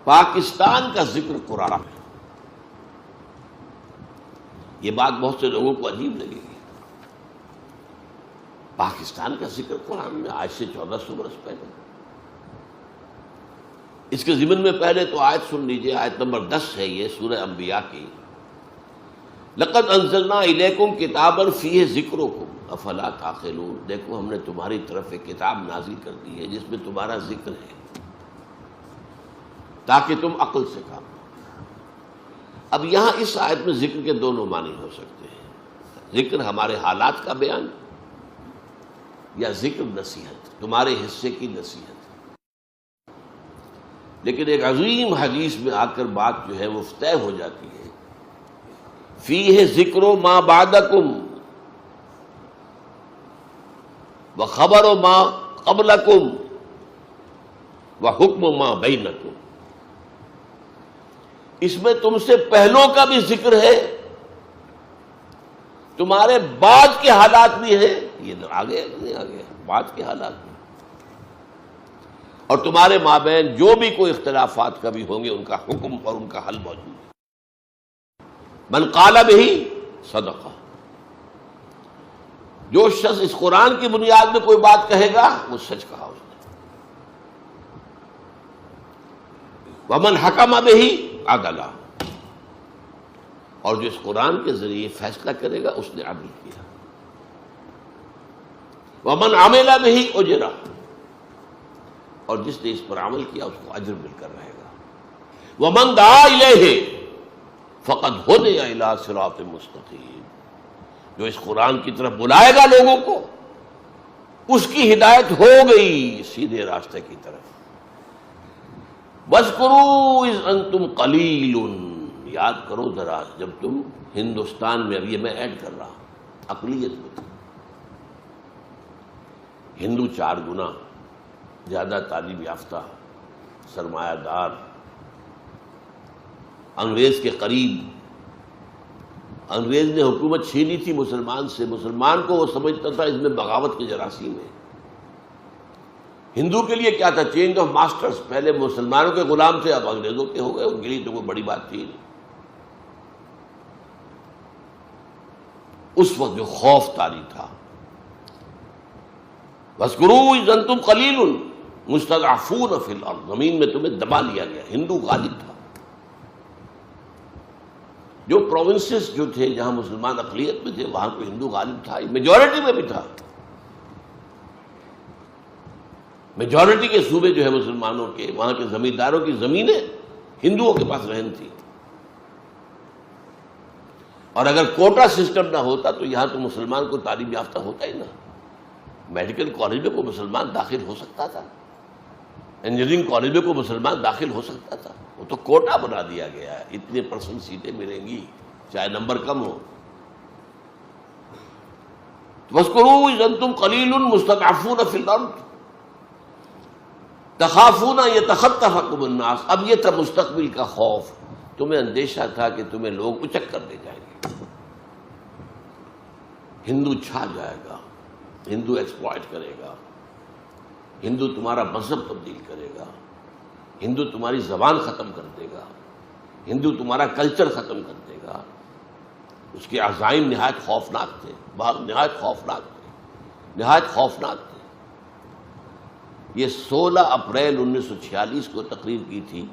پاکستان کا ذکر قرآن میں، یہ بات بہت سے لوگوں کو عجیب لگے گی۔ پاکستان کا ذکر قرآن میں آج سے 1400 برس پہلے۔ اس کے ضمن میں پہلے تو آیت سن لیجئے، آیت نمبر 10 ہے یہ سورہ انبیاء کی۔ لقد انزلنا الیکم کتابا فیہ ذکرکم افلا تعقلون، دیکھو ہم نے تمہاری طرف ایک کتاب نازل کر دی ہے جس میں تمہارا ذکر ہے تاکہ تم عقل سے کام لو۔ اب یہاں اس آیت میں ذکر کے دونوں معنی ہو سکتے ہیں، ذکر ہمارے حالات کا بیان یا ذکر نصیحت، تمہارے حصے کی نصیحت۔ لیکن ایک عظیم حدیث میں آ کر بات جو ہے وہ طے ہو جاتی ہے، فیہ ذکر ما بعدکم وخبر ما قبلکم وحکم ما بینکم، اس میں تم سے پہلوں کا بھی ذکر ہے، تمہارے بعد کے حالات بھی ہیں، یہ آگے بعد کے حالات بھی، اور تمہارے مابین جو بھی کوئی اختلافات کبھی ہوں گے ان کا حکم اور ان کا حل موجود ہے۔ من قال بہ صدقہ، جو شخص اس قرآن کی بنیاد میں کوئی بات کہے گا وہ سچ کہا اس نے۔ ومن حکم بہ عدل، اور جو اس قرآن کے ذریعے فیصلہ کرے گا اس نے عدل کیا۔ ومن عمل بہ اجر، اور جس نے اس پر عمل کیا اس کو اجر مل کر رہے گا۔ ومن دعا الیہ فقد ہدی الی صراط مستقیم، جو اس قرآن کی طرف بلائے گا لوگوں کو اس کی ہدایت ہو گئی سیدھے راستے کی طرف۔ وَاذْكُرُوا إِذْ أَنْتُمْ قَلِيلٌ، یاد کرو ذرا جب تم ہندوستان میں، اب یہ میں ایڈ کر رہا ہوں، اقلیت میں تھے، ہندو 4 گنا زیادہ تعلیم یافتہ، سرمایہ دار، انگریز کے قریب، انگریز نے حکومت چھینی تھی مسلمان سے، مسلمان کو وہ سمجھتا تھا اس میں بغاوت کے جراثیم ہے۔ ہندو کے لیے کیا تھا؟ چینج آف ماسٹرز، پہلے مسلمانوں کے غلام تھے اب انگریزوں کے ہو گئے، ان کے لیے تو کوئی بڑی بات تھی نہیں۔ اس وقت جو خوف طاری تھا، وَاذْكُرُوا إِذْ أَنْتُمْ قَلِيلٌ مُسْتَضْعَفُونَ فِي الْأَرْضِ، زمین میں تمہیں دبا لیا گیا، ہندو غالب تھا۔ جو پروونسز جو تھے جہاں مسلمان اقلیت میں تھے وہاں تو ہندو غالب تھا، میجورٹی میں بھی تھا، میجورٹی کے صوبے جو ہے مسلمانوں کے، وہاں کے زمینداروں کی زمینیں ہندوؤں کے پاس رہن تھی، اور اگر کوٹا سسٹم نہ ہوتا تو یہاں تو مسلمان کو تعلیم یافتہ ہوتا ہی نہ، میڈیکل کالج میں کوئی مسلمان داخل ہو سکتا تھا، انجینئرنگ کالج میں کوئی مسلمان داخل ہو سکتا تھا، وہ تو کوٹا بنا دیا گیا ہے، اتنے % سیٹیں ملیں گی چاہے نمبر کم ہو۔ وَاذْكُرُوا إِذْ أَنْتُمْ قَلِيلٌ مُسْتَضْعَفُونَ فِي الْأَرْضِ تَخَافُونَ أَن يَتَخَطَّفَكُمُ النَّاسُ، اب یہ تھا مستقبل کا خوف، تمہیں اندیشہ تھا کہ تمہیں لوگ اچک کر لے جائیں گے، ہندو چھا جائے گا، ہندو ایکسپلائٹ کرے گا، ہندو تمہارا مذہب تبدیل کرے گا، ہندو تمہاری زبان ختم کر دے گا، ہندو تمہارا کلچر ختم کر دے گا۔ اس کے عزائم نہایت خوفناک تھے، نہایت خوفناک تھے، نہایت خوفناک تھے۔ یہ 16 اپریل 1946 کو تقریر کی تھی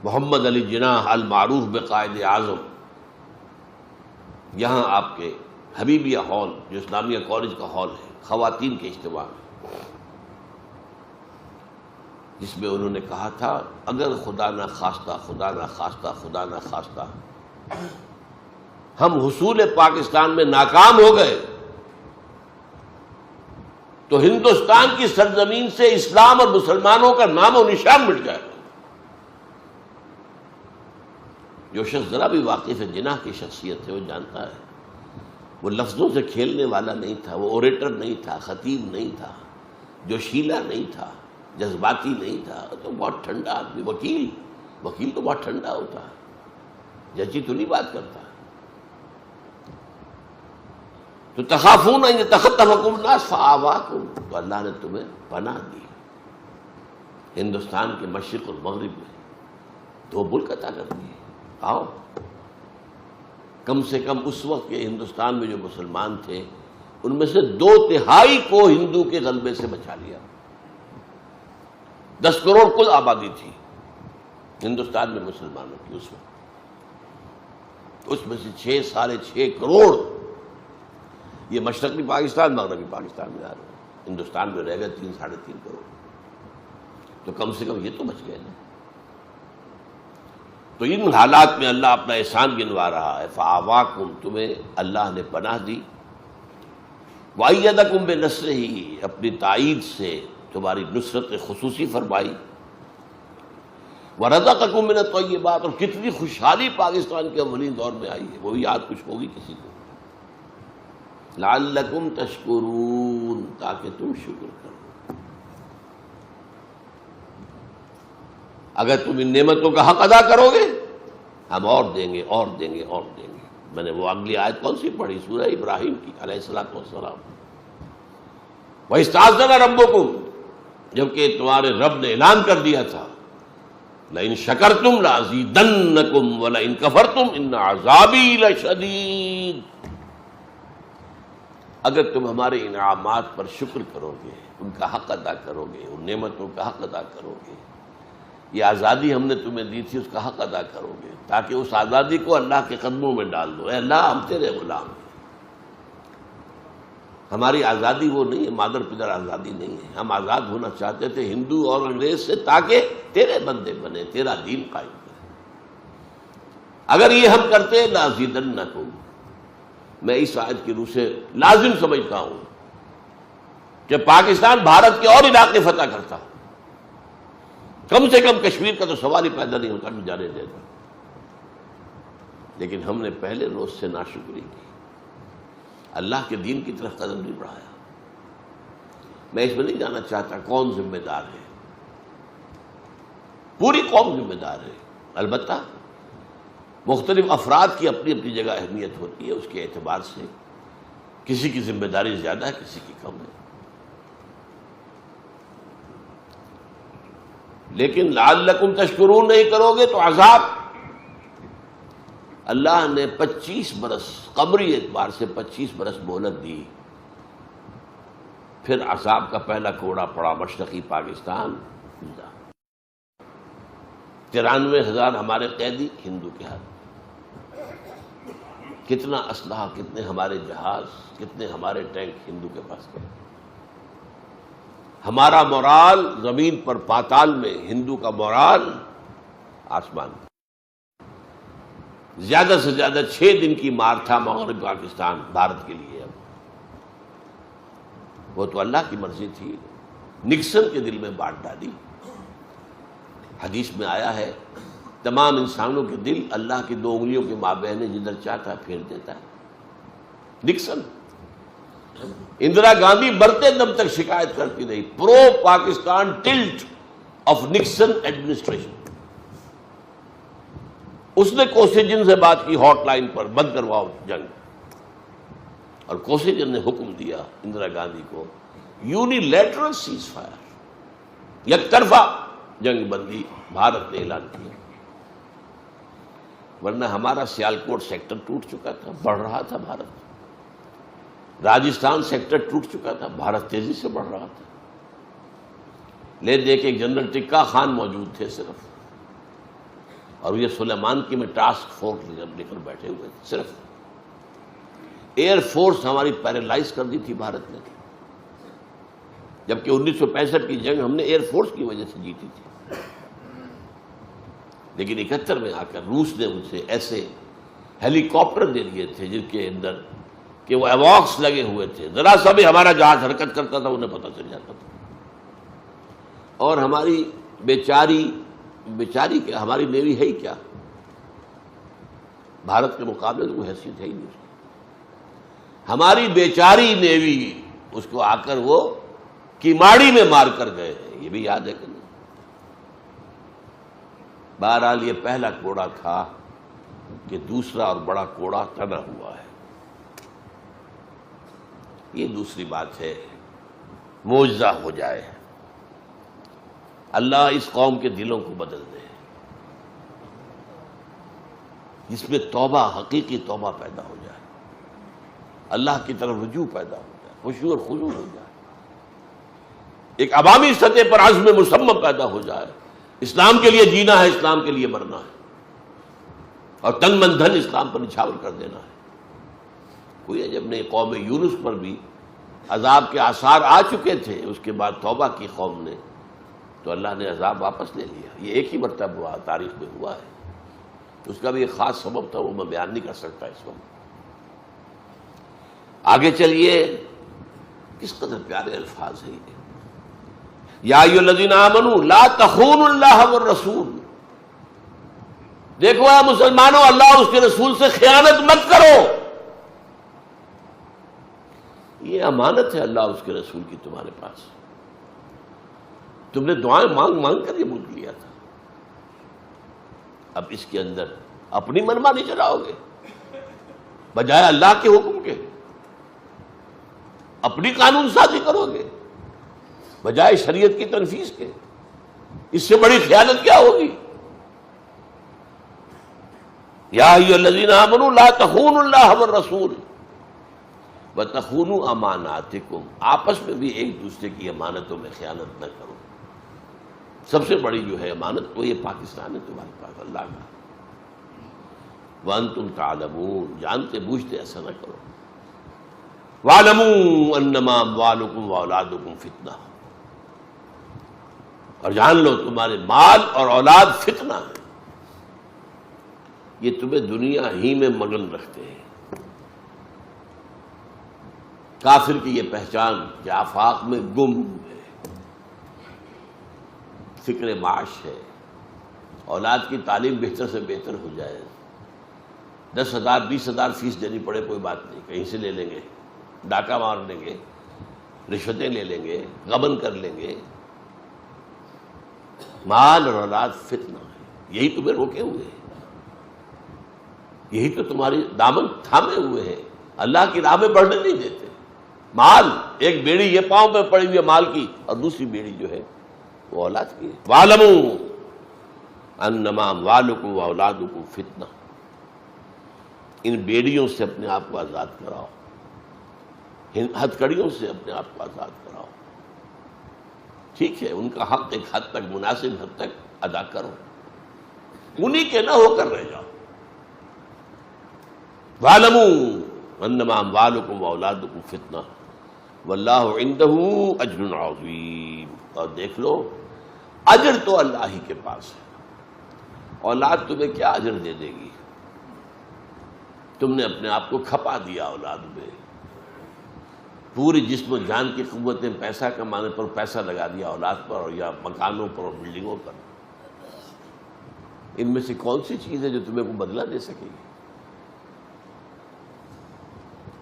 محمد علی جناح المعروف بقائد اعظم، یہاں آپ کے حبیبیہ ہال جو اسلامیہ کالج کا ہال ہے، خواتین کے اجتماع میں، جس میں انہوں نے کہا تھا اگر خدا نہ خواستہ خدا نہ خواستہ خدا نہ خواستہ ہم حصول پاکستان میں ناکام ہو گئے تو ہندوستان کی سرزمین سے اسلام اور مسلمانوں کا نام و نشان مٹ جائے گا۔ جو شخص ذرا بھی واقف ہے جناح کی شخصیت ہے وہ جانتا ہے وہ لفظوں سے کھیلنے والا نہیں تھا، وہ اوریٹر نہیں تھا، خطیب نہیں تھا، جوشیلا نہیں تھا، جذباتی نہیں تھا، تو بہت ٹھنڈا آدمی، وکیل تو بہت ٹھنڈا ہوتا ہے، ججی تو نہیں بات کرتا۔ تو تخافون ان یتخطفکم الناس فآواکم، تو اللہ نے تمہیں پناہ دی ہندوستان کے مشرق اور مغرب میں، دو ملک عطا کر دیے. آؤ. کم سے کم اس وقت کے ہندوستان میں جو مسلمان تھے ان میں سے 2/3 کو ہندو کے غلبے سے بچا لیا. 10 کروڑ کل آبادی تھی ہندوستان میں مسلمانوں کی اس وقت. اس میں سے 6.5 کروڑ یہ مشرقی پاکستان مغربی پاکستان میں آ رہے ہیں. ہندوستان میں رہ گئے 3-3.5 کروڑ. تو کم سے کم یہ تو بچ گئے نا. تو ان حالات میں اللہ اپنا احسان گنوا رہا ہے. فآواکم، تمہیں اللہ نے پناہ دی. وَأَيَّدَكُم بِنَصْرِهِ، اپنی تائید سے تمہاری نصرت خصوصی فرمائی. وَرَزَقَكُم مِّنَ الطَّيِّبَاتِ، اور کتنی خوشحالی پاکستان کے اولین دور میں آئی ہے. وہ بھی یاد کچھ ہوگی کسی کو. لَعَلَّكُمْ تَشْكُرُونَ، تاکہ تم شکر کرو. اگر تم ان نعمتوں کا حق ادا کرو گے ہم اور دیں گے اور دیں گے اور دیں گے. میں نے وہ اگلی آیت کون سی پڑھی؟ سورہ ابراہیم کی علیہ الصلوۃ والسلام. وَإِسْتَأْذَنَ رَبُّكُمْ، جبکہ تمہارے رب نے اعلان کر دیا تھا لَإِن شَكَرْتُمْ لَأَزِيدَنَّكُمْ وَلَئِن كَفَرْتُمْ إِنَّ عَذَابِي لَشَدِيدٌ. اگر تم ہمارے انعامات پر شکر کرو گے، ان کا حق ادا کرو گے، ان نعمتوں کا حق ادا کرو گے، یہ آزادی ہم نے تمہیں دی تھی اس کا حق ادا کرو گے، تاکہ اس آزادی کو اللہ کے قدموں میں ڈال دو. اے اللہ ہم تیرے غلام ہیں. ہماری آزادی وہ نہیں ہے، مادر پدر آزادی نہیں ہے. ہم آزاد ہونا چاہتے تھے ہندو اور انگریز سے، تاکہ تیرے بندے بنے، تیرا دین قائم کرے. اگر یہ ہم کرتے لَأَزِيدَنَّكُمْ، میں اس آیت کی روح سے لازم سمجھتا ہوں کہ پاکستان بھارت کے اور علاقے فتح کرتا، کم سے کم کشمیر کا تو سوال ہی پیدا نہیں ہوتا، جانے دیتا. لیکن ہم نے پہلے روز سے ناشکری کی، اللہ کے دین کی طرف قدم نہیں بڑھایا. میں اس میں نہیں جانا چاہتا کون ذمہ دار ہے، پوری قوم ذمہ دار ہے. البتہ مختلف افراد کی اپنی اپنی جگہ اہمیت ہوتی ہے، اس کے اعتبار سے کسی کی ذمہ داری زیادہ ہے، کسی کی کم ہے. لیکن لعلکم تشکرون نہیں کرو گے تو عذاب. اللہ نے 25 برس قمری اعتبار سے 25 برس مہلت دی. پھر عذاب کا پہلا کوڑا پڑا مشرقی پاکستان. 93,000 ہمارے قیدی ہندو کے ہاتھ. کتنا اسلحہ، کتنے ہمارے جہاز، کتنے ہمارے ٹینک ہندو کے پاس گئے. ہمارا مورال زمین پر پاتال میں، ہندو کا مورال آسمان. زیادہ سے زیادہ 6 دن کی مار تھا مغربی پاکستان بھارت کے لیے. اب وہ تو اللہ کی مرضی تھی. نکسن کے دل میں بات ڈالی. حدیث میں آیا ہے تمام انسانوں کے دل اللہ کی 2 انگلیوں کے مابین ہے، جدھر چاہتا ہے پھیر دیتا ہے. نکسن. اندرا گاندھی مرتے دم تک شکایت کرتی رہی، pro Pakistan tilt of Nixon administration. اس نے کوسیجن سے بات کی ہاٹ لائن پر، بند کرواؤ جنگ. اور کوسیجن نے حکم دیا اندرا گاندھی کو یونیلیٹرل سیز فائر، یک طرفہ جنگ بندی بھارت نے اعلان کیا. ورنہ ہمارا سیالکوٹ سیکٹر ٹوٹ چکا تھا، بڑھ رہا تھا بھارت. راجستھان سیکٹر ٹوٹ چکا تھا، بھارت تیزی سے بڑھ رہا تھا. لے دے کے جنرل ٹکا خان موجود تھے صرف، اور یہ سلیمان کی میں ٹاسک فورس لے کر بیٹھے ہوئے تھے. صرف ایئر فورس ہماری پیرالائز کر دی تھی بھارت نے، جبکہ 1965 کی جنگ ہم نے ایئر فورس کی وجہ سے جیتی تھی. لیکن 71 میں آ کر روس نے ان سے ایسے ہیلی کاپٹر دے دیے تھے جن کے اندر کہ وہ ایواکس لگے ہوئے تھے، ذرا سا بھی ہمارا جہاز حرکت کرتا تھا انہیں پتہ چل جاتا تھا. اور ہماری بیچاری کیا، ہماری نیوی ہے ہی کیا، بھارت کے مقابلے تو کوئی حیثیت ہے ہی نہیں اس کی. ہماری بیچاری نیوی، اس کو آ کر وہ کیماڑی میں مار کر گئے ہیں، یہ بھی یاد ہے کہ نہیں. بہرحال یہ پہلا کوڑا تھا کہ دوسرا اور بڑا کوڑا تنا ہوا ہے. یہ دوسری بات ہے، معجزہ ہو جائے، اللہ اس قوم کے دلوں کو بدل دے. جس میں توبہ، حقیقی توبہ پیدا ہو جائے، اللہ کی طرف رجوع پیدا ہو جائے، خشوع اور خضوع ہو جائے، ایک عوامی سطح پر عزم مصمم پیدا ہو جائے، اسلام کے لیے جینا ہے، اسلام کے لیے مرنا ہے، اور تن من دھن اسلام پر نچھاور کر دینا ہے۔ کوئی عجب نہیں، قوم یونس پر بھی عذاب کے آثار آ چکے تھے، اس کے بعد توبہ کی قوم نے، تو اللہ نے عذاب واپس لے لیا۔ یہ ایک ہی مرتبہ ہوا، تاریخ میں ہوا ہے، اس کا بھی ایک خاص سبب تھا، وہ میں بیان نہیں کر سکتا اس وقت۔ آگے چلیے، کس قدر پیارے الفاظ ہیں یہ، یا ایھا الذین آمنوا لا تخونوا اللہ والرسول، دیکھو اے مسلمانوں، اللہ اور اس کے رسول سے خیانت مت کرو، یہ امانت ہے اللہ اور اس کے رسول کی تمہارے پاس، تم نے دعائیں مانگ مانگ کر یہ ملک لیا تھا، اب اس کے اندر اپنی منمانی چلاؤ گے بجائے اللہ کے حکم کے، اپنی قانون سازی کرو گے بجائے شریعت کی تنفیذ کے، اس سے بڑی خیانت کیا ہوگی؟ یا ایھا الذین آمنوا لا تخونوا اللہ والرسول وتخونوا اماناتکم، آپس میں بھی ایک دوسرے کی امانتوں میں خیانت نہ کرو۔ سب سے بڑی جو ہے امانت وہ یہ پاکستان ہے تمہارے پاس اللہ کا، وانتم تعلمون، جانتے بوجھتے ایسا نہ کرو۔ واعلموا انما اموالکم واولادکم فتنہ، اور جان لو تمہارے مال اور اولاد فتنہ ہے، یہ تمہیں دنیا ہی میں مگن رکھتے ہیں۔ کافر کی یہ پہچان کہ آفاق میں گم ہے، فکر معاش ہے، اولاد کی تعلیم بہتر سے بہتر ہو جائے، 10,000 20,000 فیس دینی پڑے کوئی بات نہیں، کہیں سے لے لیں گے، ڈاکہ مار لیں گے، رشوتیں لے لیں گے، غبن کر لیں گے، مال اور اولاد فتنہ ہے، یہی تمہیں روکے ہوئے ہیں، یہی تو تمہاری دامن تھامے ہوئے ہیں، اللہ کی راہ میں بڑھنے نہیں دیتے۔ مال، ایک بیڑی یہ پاؤں پہ پڑی ہوئی ہے مال کی، اور دوسری بیڑی جو ہے وہ اولاد کی ہے۔ وَاعْلَمُوا أَنَّمَا أَمْوَالُكُمْ وَأَوْلَادُكُمْ فِتْنَةٌ، ان بیڑیوں سے اپنے آپ کو آزاد کراؤ، ہتھ کڑیوں سے اپنے آپ کو آزاد کراؤ، ٹھیک ہے، ان کا حق ایک حد تک، مناسب حد تک ادا کرو، انہی کے نہ ہو کر رہ جاؤ۔ وَاعْلَمُوا أَنَّمَا أَمْوَالُكُمْ وَأَوْلَادُكُمْ فِتْنَةٌ وَاللَّهُ عِندَهُ أَجْرٌ عَظِيمٌ، اور دیکھ لو اجر تو اللہ ہی کے پاس ہے، اولاد تمہیں کیا اجر دے دے گی؟ تم نے اپنے آپ کو کھپا دیا اولاد میں، پوری جسم و جان کی قوتیں پیسہ کمانے پر پیسہ لگا دیا اولاد پر، اور یا مکانوں پر اور بلڈنگوں پر۔ ان میں سے کون سی چیز ہے جو تمہیں کو بدلہ دے سکے گی؟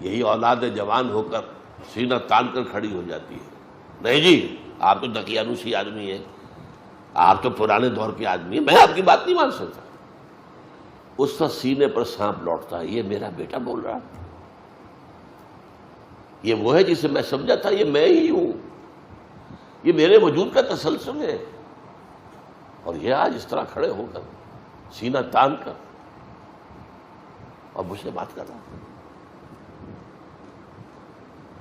یہی اولاد جوان ہو کر سینہ تان کر کھڑی ہو جاتی ہے، نہیں جی آپ تو دقیانوسی آدمی ہیں، آپ تو پرانے دور کے آدمی ہیں، میں آپ کی بات نہیں مان سکتا۔ اس وقت سینے پر سانپ لوٹتا ہے، یہ میرا بیٹا بول رہا، یہ وہ ہے جسے میں سمجھا تھا یہ میں ہی ہوں، یہ میرے وجود کا تسلسل ہے، اور یہ آج اس طرح کھڑے ہو کر سینہ تان کر اور مجھ سے بات کر رہا ہے۔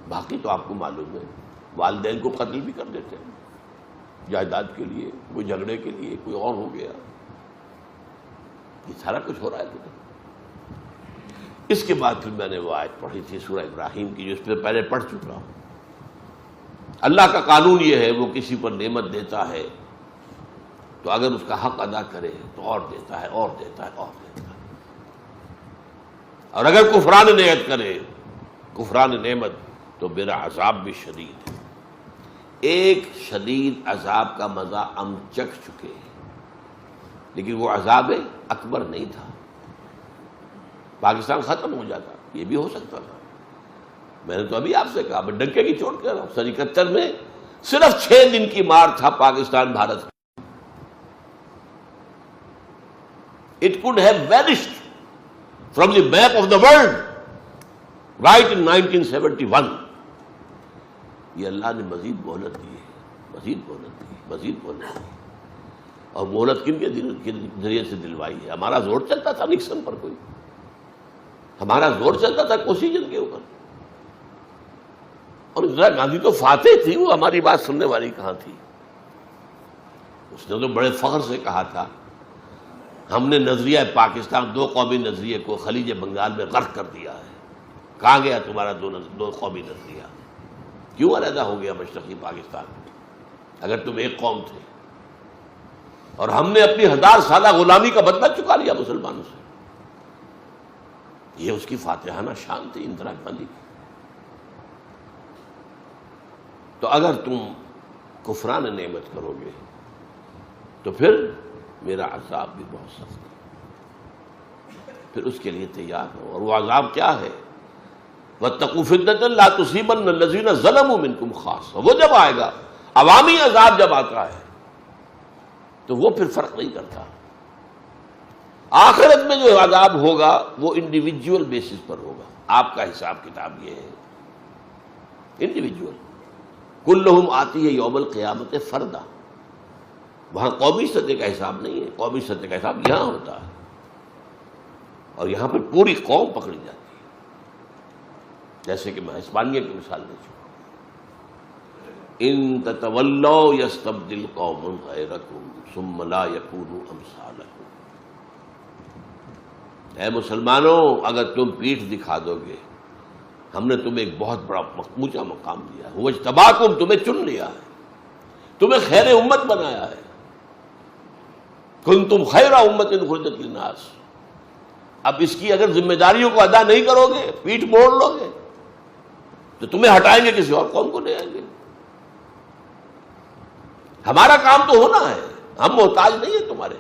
باقی تو آپ کو معلوم ہے، والدین کو قتل بھی کر دیتے ہیں جائیداد کے لیے، کوئی جھگڑے کے لیے، کوئی اور ہو گیا، یہ سارا کچھ ہو رہا ہے تمہیں۔ اس کے بعد پھر میں نے وہ آیت پڑھی تھی سورہ ابراہیم کی، جو اس پہ پہلے پڑھ چکا ہوں۔ اللہ کا قانون یہ ہے، وہ کسی پر نعمت دیتا ہے تو اگر اس کا حق ادا کرے تو اور دیتا ہے، اور دیتا ہے، اور دیتا ہے، اور اگر کفران نعمت کرے، کفران نعمت، تو میرا عذاب بھی شدید ہے۔ ایک شدید عذاب کا مزہ ہم چکھ چکے ہیں، لیکن وہ عذاب اکبر نہیں تھا، پاکستان ختم ہو جاتا، یہ بھی ہو سکتا تھا۔ میں نے تو ابھی آپ سے کہا، میں ڈنکے کی چوٹ کہہ رہا ہوں، 71 میں صرف 6 دن کی مار تھا Pakistan Bharat. It could have vanished from the map of the world right in 1971۔ یہ اللہ نے مزید مہلت دی ہے، مزید مہلت دی، مزید مہلت دی۔ اور مہلت کن کے ذریعے سے دلوائی ہے؟ ہمارا زور چلتا تھا نکسن پر، کوئی ہمارا زور چلتا تھا کوسیجن کے اوپر، اور اندرا گاندھی تو فاتح تھی، وہ ہماری بات سننے والی کہاں تھی؟ اس نے تو بڑے فخر سے کہا تھا ہم نے نظریہ پاکستان، دو قومی نظریے کو خلیج بنگال میں غرق کر دیا ہے۔ کہاں گیا تمہارا دو قومی نظریہ؟ کیوں علیحدہ ہو گیا مشرقی پاکستان اگر تم ایک قوم تھے؟ اور ہم نے اپنی 1000 سالہ غلامی کا بدلہ چکا لیا مسلمانوں سے۔ یہ اس کی فاتحانہ شان تھی اندرا گاندھی کی۔ تو اگر تم کفران نعمت کرو گے تو پھر میرا عذاب بھی بہت سخت ہے، پھر اس کے لیے تیار ہو۔ اور وہ عذاب کیا ہے؟ وَاتَّقُوا فِتْنَةً لَا تُصِيبَنَّ الَّذِينَ ظَلَمُوا مِنْكُمْ خَاصَّةً۔ وہ جب آئے گا، عوامی عذاب جب آتا ہے تو وہ پھر فرق نہیں کرتا۔ آخرت میں جو عذاب ہوگا وہ انڈیویجول بیسس پر ہوگا۔ آپ کا حساب کتاب یہ ہے انڈیویجول، کلہم آتی ہے یوم القیامت فردا۔ وہاں قومی سطح کا حساب نہیں ہے، قومی سطح کا حساب یہاں ہوتا ہے، اور یہاں پر پوری قوم پکڑی جاتی ہے۔ جیسے کہ میں اسپانیہ کی مثال دے چکا، ان تتولوا یستبدل قوم غیرکم ثم لا یکونوا امثالکم۔ اے مسلمانوں، اگر تم پیٹھ دکھا دو گے، ہم نے تمہیں ایک بہت بڑا اونچا مقام دیا ہے، واجتباکم، تمہیں چن لیا ہے، تمہیں خیر امت بنایا ہے، کنتم خیر امت اخرجت للناس۔ اب اس کی اگر ذمہ داریوں کو ادا نہیں کرو گے، پیٹھ موڑ لو گے، تو تمہیں ہٹائیں گے، کسی اور قوم کو لے آئیں گے۔ ہمارا کام تو ہونا ہے، ہم محتاج نہیں ہیں تمہارے۔